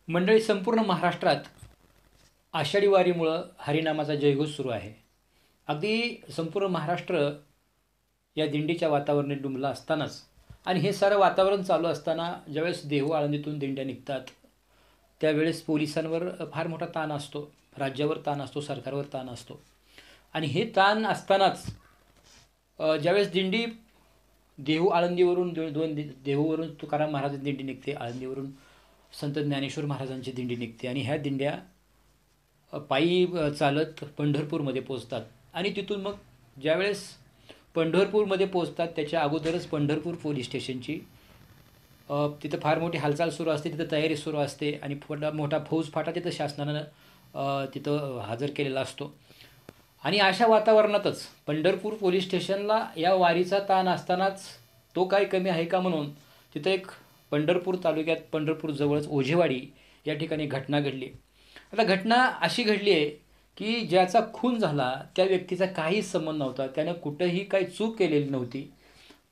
मंडळी, संपूर्ण महाराष्ट्रात आषाढी वारीमुळं हरिनामाचा जयघोष सुरू आहे. अगदी संपूर्ण महाराष्ट्र या दिंडीच्या वातावरणात डुंबला असतानाच आणि हे सारं वातावरण चालू असताना ज्यावेळेस देहू आळंदीतून दिंड्या निघतात त्यावेळेस पोलिसांवर फार मोठा ताण असतो, राज्यावर ताण असतो, सरकारवर ताण असतो. आणि हे ताण असतानाच ज्यावेळेस दिंडी देहू आळंदीवरून देहूवरून तुकाराम महाराजांची दिंडी निघते, आळंदीवरून संत ज्ञानेश्वर महाराजांची दिंडी निघते आणि ह्या दिंड्या पायी चालत पंढरपूरमध्ये पोचतात. आणि तिथून मग ज्यावेळेस पंढरपूरमध्ये पोचतात त्याच्या अगोदरच पंढरपूर पोलीस स्टेशनची तिथं फार मोठी हालचाल सुरू असते, तिथं तयारी सुरू असते आणि मोठा फौजफाटा तिथं शासनानं तिथं हजर केलेला असतो. आणि अशा वातावरणातच पंढरपूर पोलीस स्टेशनला या वारीचा ताण असतानाच तो काय कमी आहे का म्हणून तिथं एक पंढरपूर तालुक्यात पंढरपूरजवळच ओझेवाडी या ठिकाणी घटना घडली. आता घटना अशी घडली आहे की ज्याचा खून झाला त्या व्यक्तीचा काहीच संबंध नव्हता, त्यानं कुठंही काही चूक केलेली नव्हती.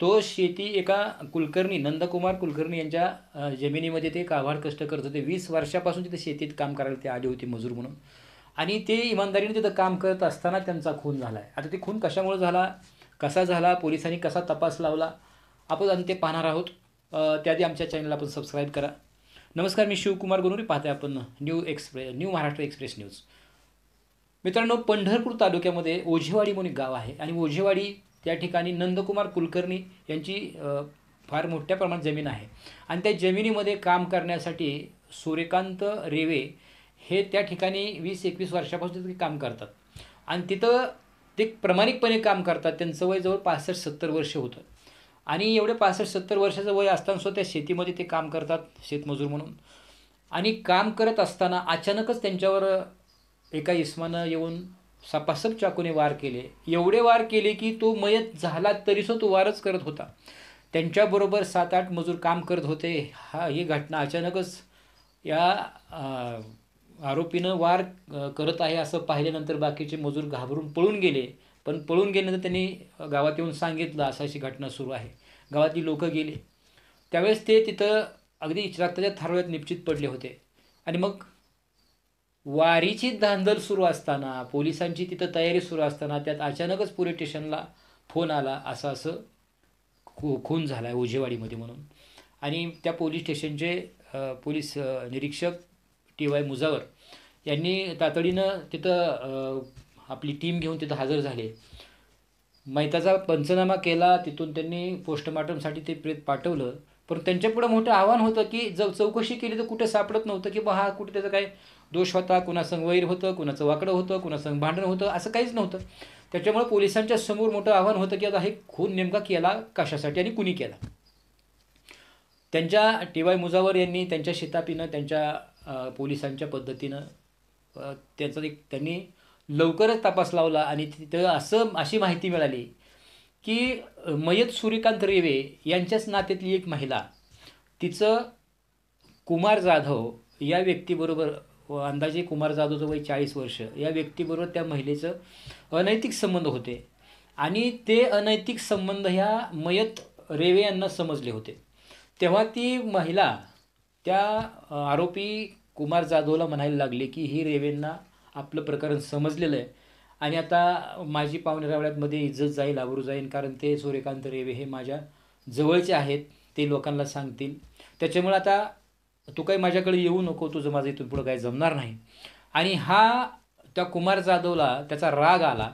तो शेती एका कुलकर्णी नंदकुमार कुलकर्णी यांच्या जमिनीमध्ये ते काभाड कष्ट करत होते. 20 वर्षापासून तिथे शेतीत काम करायला ते आले होते मजूर म्हणून. आणि ते इमानदारीने तिथं काम करत असताना त्यांचा खून झाला आहे. आता ते खून कशामुळे झाला, कसा झाला, पोलिसांनी कसा तपास लावला, आपण ते पाहणार आहोत. त्याआधी आमच्या चॅनलला आपण सबस्क्राईब करा. नमस्कार, मी शिवकुमार गुनुरी, पाहते आपण न्यू महाराष्ट्र एक्सप्रेस न्यूज. मित्रांनो, पंढरपूर तालुक्यामध्ये ओझेवाडी म्हणून एक गाव आहे आणि ओझेवाडी त्या ठिकाणी नंदकुमार कुलकर्णी यांची फार मोठ्या प्रमाणात जमीन आहे. आणि त्या जमिनीमध्ये काम करण्यासाठी सूर्यकांत रेवे हे त्या ठिकाणी 20-21 वर्षापासून ते काम करतात आणि तिथं ते प्रामाणिकपणे काम करतात. त्यांचं वय जवळ 65-70 वर्ष होतं आणि एवढे 65-70 वर्षाचं वय असताना सुद्धा त्या शेतीमध्ये ते काम करतात शेतमजूर म्हणून. आणि काम करत असताना अचानकच त्यांच्यावर एका इस्मानं येऊन सपासप चाकूने वार केले. एवढे वार केले की तो मयत झाला तरीसुद्धा तो वारच करत होता. त्यांच्याबरोबर 7-8 मजूर काम करत होते. ही घटना अचानकच या आरोपीनं वार करत आहे असं पाहिल्यानंतर बाकीचे मजूर घाबरून पळून गेले. पण पळून गेल्यानंतर त्यांनी गावात येऊन सांगितलं असं अशी घटना सुरू आहे. गावातली लोकं गेली. त्यावेळेस ते तिथं अगदी रक्ताच्या थारोळ्यात निपचित पडले होते. आणि मग वारीची धांदल सुरू असताना, पोलिसांची तिथं तयारी सुरू असताना त्यात अचानकच पोलीस स्टेशनला फोन आला, असं खून झाला आहे ओझेवाडीमध्ये म्हणून. आणि त्या पोलीस स्टेशनचे पोलीस निरीक्षक TY मुजावर यांनी तातडीनं तिथं आपली टीम घेऊन तिथं हजर झाले. मैताचा पंचनामा केला. तिथून त्यांनी पोस्टमॉर्टमसाठी ते प्रेत पाठवलं. पण त्यांच्यापुढं मोठं आव्हान होतं की चौकशी केली तर कुठे सापडत नव्हतं की हा कुठे त्याचा काय दोष होता, कुणासंग वैर होतं, कुणाचं वाकडं होतं, कुणासंग भांडण होतं, असं काहीच नव्हतं. त्याच्यामुळे पोलिसांच्या समोर मोठं आव्हान होतं की आता हे खून नेमका केला कशासाठी आणि कुणी केला. त्यांच्या TY मुजावर यांनी त्यांच्या शितापीनं त्यांच्या पोलिसांच्या पद्धतीनं त्यांनी लवकरच तपास लावला आणि तिथं अशी माहिती मिळाली की मयत सूर्यकांत रेवे यांच्याच नात्यातली एक महिला, तिचं कुमार जाधव या व्यक्तीबरोबर, अंदाजे कुमार जाधवचं वय 40 वर्ष, या व्यक्तीबरोबर त्या महिलेचं अनैतिक संबंध होते. आणि ते अनैतिक संबंध ह्या मयत रेवे यांना समजले होते. तेव्हा ती महिला त्या आरोपी कुमार जाधवला म्हणायला लागली की ही रेवेंना आपलं प्रकरण समजलेलं आहे आणि आता माझी पाहुणेरावळ्यामध्ये इज्जत जाईल, आबरू जाईल, कारण ते सूर्यकांत रेवे हे माझ्या जवळचे आहेत, ते लोकांना सांगतील. त्याच्यामुळे आता तू काही माझ्याकडे येऊ नको, तुझं माझं इथून पुढं काही जमणार नाही. आणि त्या कुमार जाधवला त्याचा राग आला,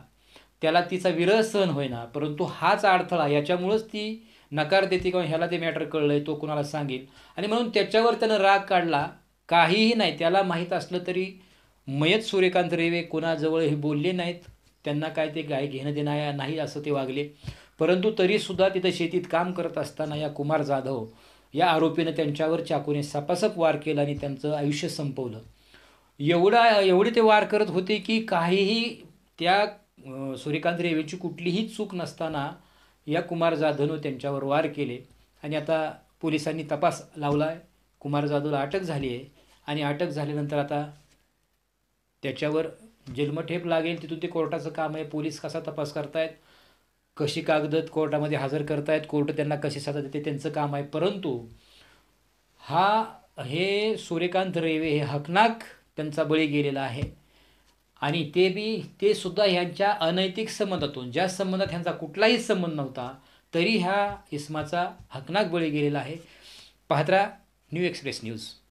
त्याला तिचा विरह सहन होईना, परंतु हाच अडथळा, याच्यामुळंच ती नकार देते किंवा ह्याला ते मॅटर कळलं आहे, तो कुणाला सांगेल. आणि म्हणून त्याच्यावर त्यानं राग काढला. काहीही नाही, त्याला माहीत असलं तरी मयत सूर्यकांत रेवे कोणाजवळ हे बोलले नाहीत, त्यांना काय ते काय घेणं देणं नाही असं ते वागले. परंतु तरीसुद्धा तिथं शेतीत काम करत असताना या कुमार जाधव या आरोपीनं त्यांच्यावर चाकूने सपासप वार केला आणि त्यांचं आयुष्य संपवलं. एवढे ते वार करत होते की काहीही त्या सूर्यकांत रेवेची कुठलीही चूक नसताना या कुमार जाधवनं त्यांच्यावर वार केले. आणि आता पोलिसांनी तपास लावला आहे. कुमार जाधवला अटक झाली आहे आणि अटक झाल्यानंतर आता त्याच्यावर जन्मठेप लागेल. तिथून ते कोर्टाचं काम आहे. पोलीस कसा तपास करतायत, कशी कागद कोर्टामध्ये हजर करतायत, कोर्ट त्यांना कशी सजा देते, त्यांचं काम आहे. परंतु हा हे सूर्यकांत रेवे हे हकनाक त्यांचा बळी गेलेला आहे आणि ते सुद्धा ह्यांच्या अनैतिक संबंधातून, ज्या संबंधात ह्यांचा कुठलाही संबंध नव्हता, तरी ह्या इसमाचा हकनाक बळी गेलेला आहे. पाहत राहा न्यू एक्सप्रेस न्यूज.